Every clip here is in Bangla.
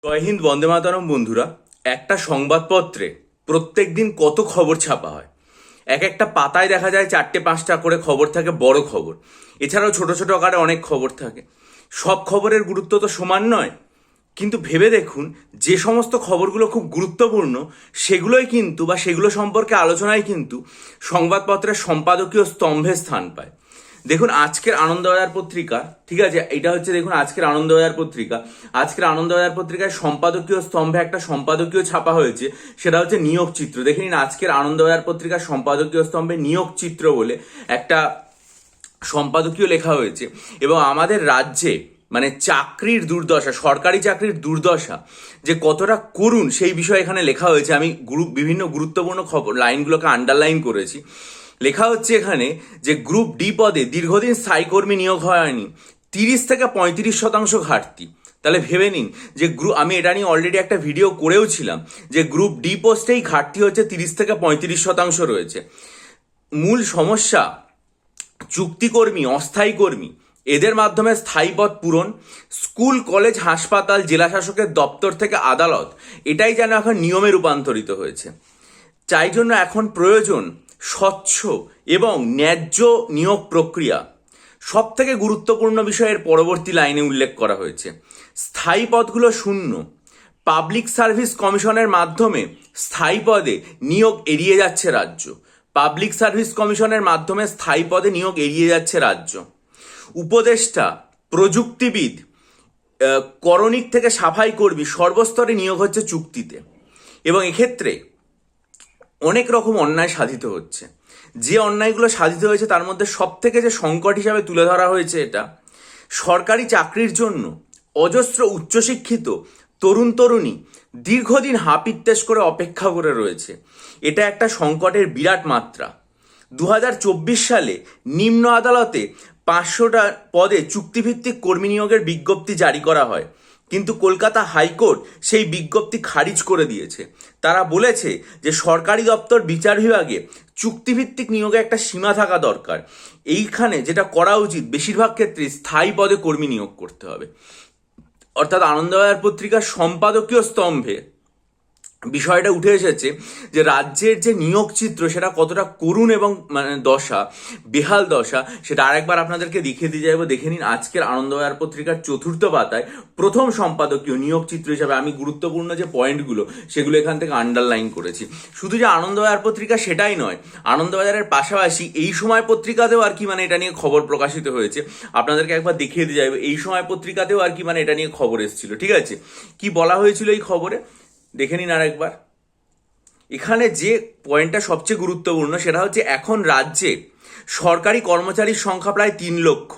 জয় হিন্দ, বন্দে মাতরম। বন্ধুরা, একটা সংবাদপত্রে প্রত্যেক দিন কত খবর ছাপা হয়। এক একটা পাতায় দেখা যায় 4-5টা করে খবর থাকে, বড় খবর। এছাড়াও ছোট ছোট আকারে অনেক খবর থাকে। সব খবরের গুরুত্ব তো সমান নয়, কিন্তু ভেবে দেখুন, যে সমস্ত খবরগুলো খুব গুরুত্বপূর্ণ সেগুলোই কিন্তু বা সেগুলো সম্পর্কে আলোচনায় কিন্তু সংবাদপত্রের সম্পাদকীয় স্তম্ভে স্থান পায়। দেখুন, আজকের আনন্দবাজার পত্রিকা, ঠিক আছে, এটা হচ্ছে, দেখুন, আজকের আনন্দবাজার পত্রিকা। আজকের আনন্দবাজার পত্রিকায় সম্পাদকীয় স্তম্ভে একটা সম্পাদকীয় ছাপা হয়েছে, সেটা হচ্ছে নিয়োগ চিত্র। দেখে নিন, আজকের আনন্দবাজার পত্রিকার সম্পাদকীয় স্তম্ভে নিয়োগ চিত্র বলে একটা সম্পাদকীয় লেখা হয়েছে। এবং আমাদের রাজ্যে মানে চাকরির দুর্দশা, সরকারি চাকরির দুর্দশা যে কতটা করুণ সেই বিষয়ে এখানে লেখা হয়েছে। আমি বিভিন্ন গুরুত্বপূর্ণ খবর লাইনগুলোকে আন্ডারলাইন করেছি। লেখা হচ্ছে এখানে যে গ্রুপ ডি পদে দীর্ঘদিন স্থায়ী কর্মী নিয়োগ হয়নি, 30 থেকে 35% ঘাটতি। তাহলে ভেবে নিন যে আমি এটা নিয়ে অলরেডি একটা ভিডিও করেও ছিলাম যে গ্রুপ ডি পোস্টেই ঘাটতি হচ্ছে 30 থেকে 35% রয়েছে। মূল সমস্যা চুক্তিকর্মী, অস্থায়ী কর্মী, এদের মাধ্যমে স্থায়ী পদ পূরণ। স্কুল, কলেজ, হাসপাতাল, জেলা শাসকের দপ্তর থেকে আদালত, এটাই যেন এখন নিয়মে রূপান্তরিত হয়েছে। তাই জন্য এখন প্রয়োজন স্বচ্ছ এবং ন্যায্য নিয়োগ প্রক্রিয়া। সব থেকে গুরুত্বপূর্ণ বিষয়ের পরবর্তী লাইনে উল্লেখ করা হয়েছে, স্থায়ী পদগুলো শূন্য। পাবলিক সার্ভিস কমিশনের মাধ্যমে স্থায়ী পদে নিয়োগ এড়িয়ে যাচ্ছে রাজ্য। পাবলিক সার্ভিস কমিশনের মাধ্যমে স্থায়ী পদে নিয়োগ এড়িয়ে যাচ্ছে রাজ্য। উপদেষ্টা, প্রযুক্তিবিদ, করণিক থেকে সাফাই কর্মী, সর্বস্তরে নিয়োগ হচ্ছে চুক্তিতে। এবং এক্ষেত্রে অনেক রকম অন্যায় সাধিত হচ্ছে। যে অন্যায়গুলো সাধিত হয়েছে তার মধ্যে সব থেকে যে সংকট হিসাবে তুলে ধরা হয়েছে, এটা সরকারি চাকরির জন্য অজস্র উচ্চশিক্ষিত তরুণ তরুণী দীর্ঘদিন হাপিত্তেশ করে অপেক্ষা করে রয়েছে। এটা একটা সংকটের বিরাট মাত্রা। 2024 সালে নিম্ন আদালতে 500টা পদে চুক্তিভিত্তিক কর্মী নিয়োগের বিজ্ঞপ্তি জারি করা হয়, কিন্তু কলকাতা হাইকোর্ট সেই বিজ্ঞপ্তি খারিজ করে দিয়েছে। তারা বলেছে যে সরকারি দপ্তর বিচার বিভাগে চুক্তিভিত্তিক নিয়োগে একটা সীমা থাকা দরকার। এইখানে যেটা করা উচিত, বেশিরভাগ ক্ষেত্রে স্থায়ী পদে কর্মী নিয়োগ করতে হবে। অর্থাৎ আনন্দবাজার পত্রিকার সম্পাদকীয় স্তম্ভে বিষয়টা উঠে এসেছে যে রাজ্যের যে নিয়োগ চিত্র সেটা কতটা করুণ এবং মানে বেহাল দশা, সেটা আরেকবার আপনাদেরকে দেখিয়ে দিয়ে যাবো। দেখে নিন, আজকের আনন্দবাজার পত্রিকার 4র্থ পাতায় প্রথম সম্পাদকীয় নিয়োগ চিত্র হিসাবে আমি গুরুত্বপূর্ণ যে পয়েন্টগুলো সেগুলো এখান থেকে আন্ডারলাইন করেছি। শুধু যে আনন্দবাজার পত্রিকা সেটাই নয়, আনন্দবাজারের পাশাপাশি এই সময় পত্রিকাতেও আর কি মানে এটা নিয়ে খবর প্রকাশিত হয়েছে। আপনাদেরকে একবার দেখিয়ে দিয়ে যাবে, এই সময় পত্রিকাতেও আর কি মানে এটা নিয়ে খবর এসেছিল। ঠিক আছে, কি বলা হয়েছিল এই খবরে দেখে নিন আরেকবার। এখানে যে পয়েন্টটা সবচেয়ে গুরুত্বপূর্ণ সেটা হচ্ছে এখন রাজ্যে সরকারি কর্মচারীর সংখ্যা প্রায় 3 লক্ষ।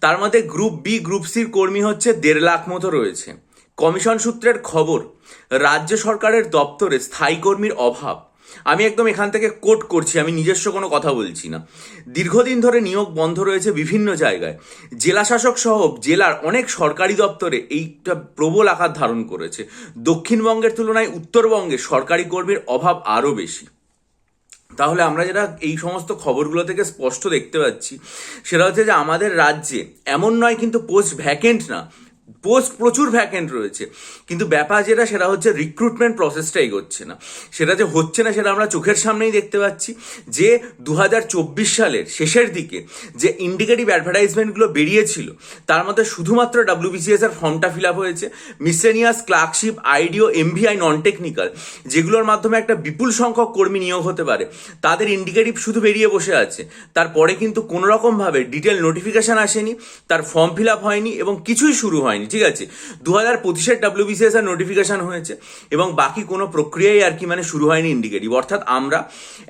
তার মধ্যে গ্রুপ বি, গ্রুপ সির কর্মী হচ্ছে 1.5 লাখ মতো রয়েছে। কমিশন সূত্রের খবর, রাজ্য সরকারের দপ্তরে স্থায়ী কর্মীর অভাব। আমি একদম এখান থেকে কোট করছি, আমি নিজস্ব কোনো কথা বলছি না। দীর্ঘদিন ধরে নিয়োগ বন্ধ রয়েছে বিভিন্ন জায়গায়। জেলা শাসক সহ জেলার অনেক সরকারি দপ্তরে এইটা প্রবল আকার ধারণ করেছে। দক্ষিণবঙ্গের তুলনায় উত্তরবঙ্গে সরকারি কর্মীর অভাব আরও বেশি। তাহলে আমরা যেটা এই সমস্ত খবরগুলো থেকে স্পষ্ট দেখতে পাচ্ছি সেটা হচ্ছে যে আমাদের রাজ্যে এমন নয় কিন্তু পোস্ট ভ্যাকেন্ট না, পোস্ট প্রচুর ভ্যাকেন্ট রয়েছে, কিন্তু ব্যাপার যেটা সেটা হচ্ছে রিক্রুটমেন্ট প্রসেসটা এগোচ্ছে না। সেটা যে হচ্ছে না সেটা আমরা চোখের সামনেই দেখতে পাচ্ছি যে 2024 সালের শেষের দিকে যে ইন্ডিকেটিভ অ্যাডভার্টাইজমেন্টগুলো বেরিয়েছিল তার মধ্যে শুধুমাত্র WBCS এর ফর্মটা ফিল আপ হয়েছে। মিসেনিয়াস, ক্লার্কশিপ, আইডিও, MVI, নন টেকনিক্যাল, যেগুলোর মাধ্যমে একটা বিপুল সংখ্যক কর্মী নিয়োগ হতে পারে, তাদের ইন্ডিকেটিভ শুধু বেরিয়ে বসে আছে। তারপরে কিন্তু কোনোরকমভাবে ডিটেল নোটিফিকেশন আসেনি, তার ফর্ম ফিল আপ হয়নি এবং কিছুই শুরু হয়নি। ঠিক আছে, 2025-এর WBCS এর নোটিফিকেশন হয়েছে এবং বাকি কোনো প্রক্রিয়াই আর কি মানে শুরু হয়নি ইন্ডিকেটিভ। অর্থাৎ আমরা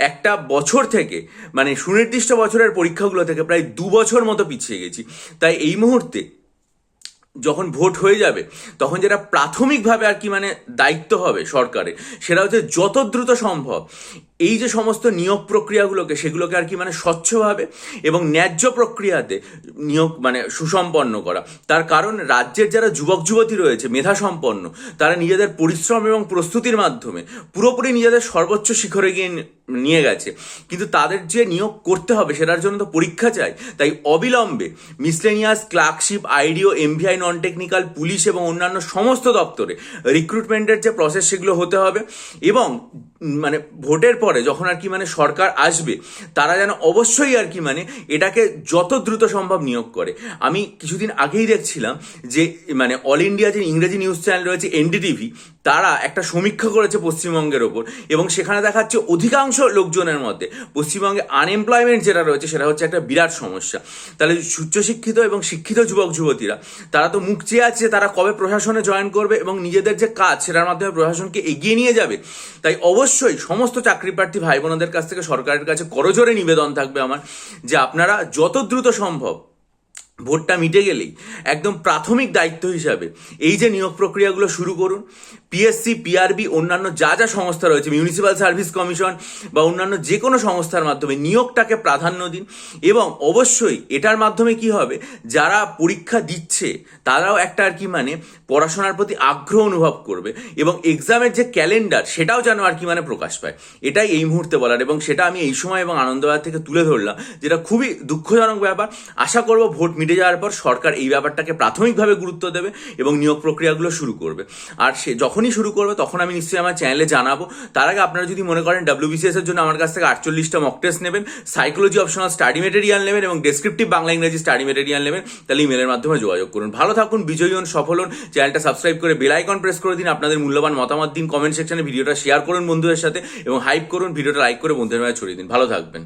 একটা বছর থেকে মানে সুনির্দিষ্ট বছরের পরীক্ষাগুলো থেকে প্রায় 2 বছর মতো পিছিয়ে গেছি। তাই এই মুহূর্তে যখন ভোট হয়ে যাবে তখন যেটা প্রাথমিকভাবে আর কি মানে দায়িত্ব হবে সরকারের, সেটা হচ্ছে যত দ্রুত সম্ভব এই যে সমস্ত নিয়োগ প্রক্রিয়াগুলোকে সেগুলোকে আর কি মানে স্বচ্ছভাবে এবং ন্যায্য প্রক্রিয়াতে নিয়োগ মানে সুসম্পন্ন করা। তার কারণ রাজ্যের যারা যুবক যুবতী রয়েছে মেধাসম্পন্ন, তারা নিজেদের পরিশ্রম এবং প্রস্তুতির মাধ্যমে পুরোপুরি নিজেদের সর্বোচ্চ শিখরে গিয়ে নিয়ে গেছে, কিন্তু তাদের যে নিয়োগ করতে হবে সেটার জন্য তো পরীক্ষা চাই। তাই অবিলম্বে মিসলেনিয়াস, ক্লার্কশিপ, আইডিও, এমভিআই, নন টেকনিক্যাল, পুলিশ এবং অন্যান্য সমস্ত দপ্তরে রিক্রুটমেন্টের যে প্রসেস সেগুলো হতে হবে। এবং মানে ভোটের পরে যখন আর কি মানে সরকার আসবে, তারা যেন অবশ্যই আর কি মানে এটাকে যত দ্রুত সম্ভব নিয়োগ করে। আমি কিছুদিন আগেই দেখছিলাম যে মানে অল ইন্ডিয়া যে ইংরেজি নিউজ চ্যানেল রয়েছে এনডিটিভি, তারা একটা সমীক্ষা করেছে পশ্চিমবঙ্গের ওপর, এবং সেখানে দেখাচ্ছে অধিকাংশ লোকজনের মধ্যে পশ্চিমবঙ্গে আনএমপ্লয়মেন্ট যেটা রয়েছে সেটা হচ্ছে একটা বিরাট সমস্যা। তাহলে উচ্চশিক্ষিত এবং শিক্ষিত যুবক যুবতীরা তারা তো মুখ চেয়ে আছে তারা কবে প্রশাসনে জয়েন করবে এবং নিজেদের যে কাজ সেটার মাধ্যমে প্রশাসনকে এগিয়ে নিয়ে যাবে। তাই অবশ্যই সমস্ত চাকরি প্রার্থী ভাই বোনদের কাছ থেকে সরকারের কাছে করজোরে নিবেদন থাকবে আমার, যে আপনারা যত দ্রুত সম্ভব ভোটটা মিটে গেলেই একদম প্রাথমিক দায়িত্ব হিসাবে এই যে নিয়োগ প্রক্রিয়াগুলো শুরু করুন। পিএসসি, পিআরবি, অন্যান্য যা যা সংস্থা রয়েছে, মিউনিসিপ্যাল সার্ভিস কমিশন বা অন্যান্য যে কোনো সংস্থার মাধ্যমে নিয়োগটাকে প্রাধান্য দিন। এবং অবশ্যই এটার মাধ্যমে কি হবে, যারা পরীক্ষা দিচ্ছে তারাও একটা আর কি মানে পড়াশোনার প্রতি আগ্রহ অনুভব করবে, এবং এক্সামের যে ক্যালেন্ডার সেটাও যেন আর কি মানে প্রকাশ পায়। এটাই এই মুহূর্তে বলার, এবং সেটা আমি এই সময় এবং আনন্দবাজার থেকে তুলে ধরলাম, যেটা খুবই দুঃখজনক ব্যাপার। আশা করব ভোট মিটে যাওয়ার পর সরকার এই ব্যাপারটাকে প্রাথমিকভাবে গুরুত্ব দেবে এবং নিয়োগ প্রক্রিয়াগুলো শুরু করবে। আর সে যখনই শুরু করবে তখন আমি নিশ্চয়ই আমার চ্যানেলে জানাবো। তার আগে আপনারা যদি মনে করেন WBCS এর জন্য আমার কাছ থেকে 48টা মক টেস্ট নেবেন, সাইকোলজি অপশনাল স্টাডি মেটেরিয়াল নেবেন এবং ডেসক্রিপটিভ বাংলা ইংরেজি স্টাডি মেটেরিয়াল নেবেন, তাহলে ইমেলের মাধ্যমে যোগাযোগ করুন। ভালো থাকুন, বিজয়ী হন, সফল হন। চ্যানেলটা সাবস্ক্রাইব করে বেল আইকন প্রেস করে দিন। আপনাদের মূল্যবান মতামত দিন কমেন্ট সেকশনে, ভিডিওটা শেয়ার করুন বন্ধুদের সাথে এবং হাইপ করুন, ভিডিওটা লাইক করে বন্ধুদের মাঝে ছড়িয়ে দিন। ভালো থাকবেন।